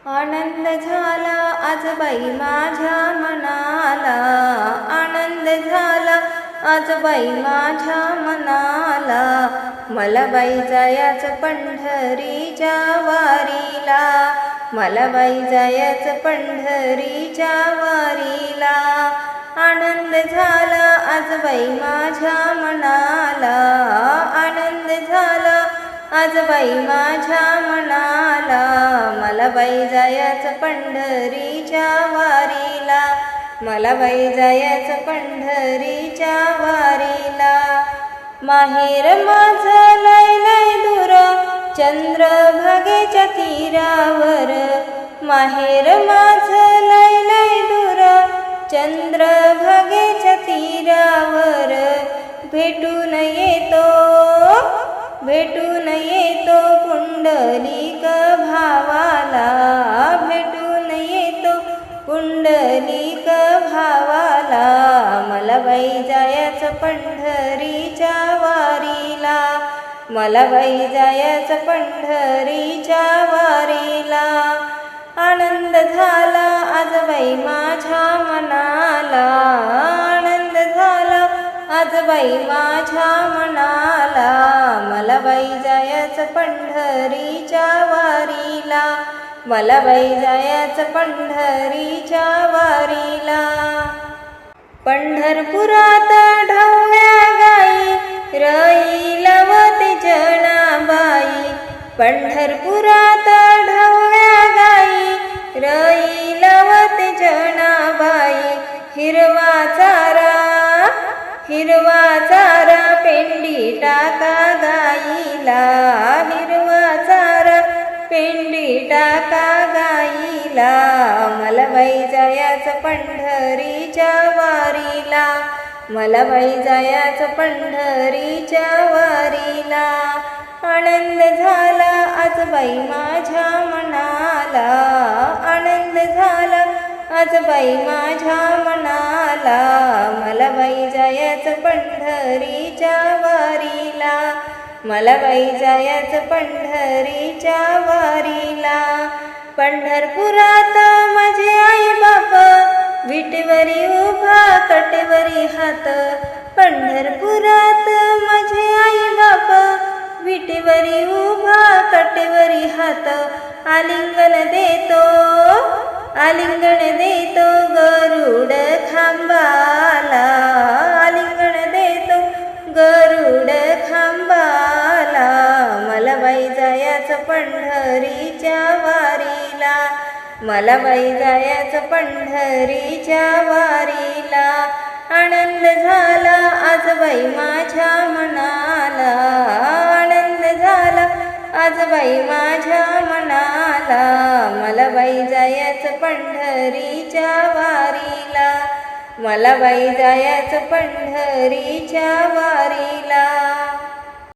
आनंद झाला आज बाई माझ्या मनाला, आनंद झाला आज बाई माझ्या मनाला. मला बाई जायचं पंढरीच्या वारीला, मला बाई जायचं पंढरीच्या वारीला. आनंद झाला आज बाई माझ्या मनाला, आनंद झाला आज बाई माझ्या मनाला. मला बाई जायचं पंढरीच्या वारीला, मला बाई जायचं पंढरीच्या वारीला. माहेर माझं लय लय दूर चंद्रभागेच्या तीरावर, माहेर माझं लय लय दूर चंद्रभागेच्या तीरावर. भेटून येतो भेटून येतो पुंडलिक भावाला, भेटून येतो पुंडलिक भावाला. मला बाई जायचं पंढरीच्या वारीला, मला बाई जायचं पंढरीच्या वारीला. आनंद झाला आज बाई माझ्या मनाला, आनंद झाला आज बाई माझ्या मनाला. मला बाई जायचं पंढरीच्या वारीला, मला बाई जायचं पंढरीच्या वारीला. पंढरपुरात ढवळ्या गाई रई लावते जनाबाई, पंढरपुरात ढवळ्या गाई रई लावते जनाबाई. हिरवा चारा हिरवा चारा पेंडी टाका गाईला, हिरवा चारा पेंडी टाका गाईला. मला बाई जायचं पंढरीच्या वारीला, मला बाई जायचं पंढरीच्या वारीला. आनंद झाला आज बाई माझ्या मनाला, आनंद झाला आज बाई माझ्या मनाला. मला बाई जायचं पंढरीच्या वारीला, मला बाई जायचं पंढरीच्या वारीला. पंढरपुरात माझे आई बाप विटेवरी उभा कटेवरी हात, पंढरपुरात माझे आई बाप विटेवरी उभा कटेवरी हात. आलिंगन देतो आलिंगन देतो गरुड खांबाला, आलिंगन देतो गरुड खांबाला. मला बाई जायचं पंढरीच्या वारीला, मला बाई जायचं पंढरीच्या वारीला. आनंद झाला आज बाई माझ्या मनाला, आनंद झाला आज बाई माझ्या मनाला. मला बाई जायचं पंढरीच्या वारीला, मला बाई जायचं पंढरीच्या वारीला.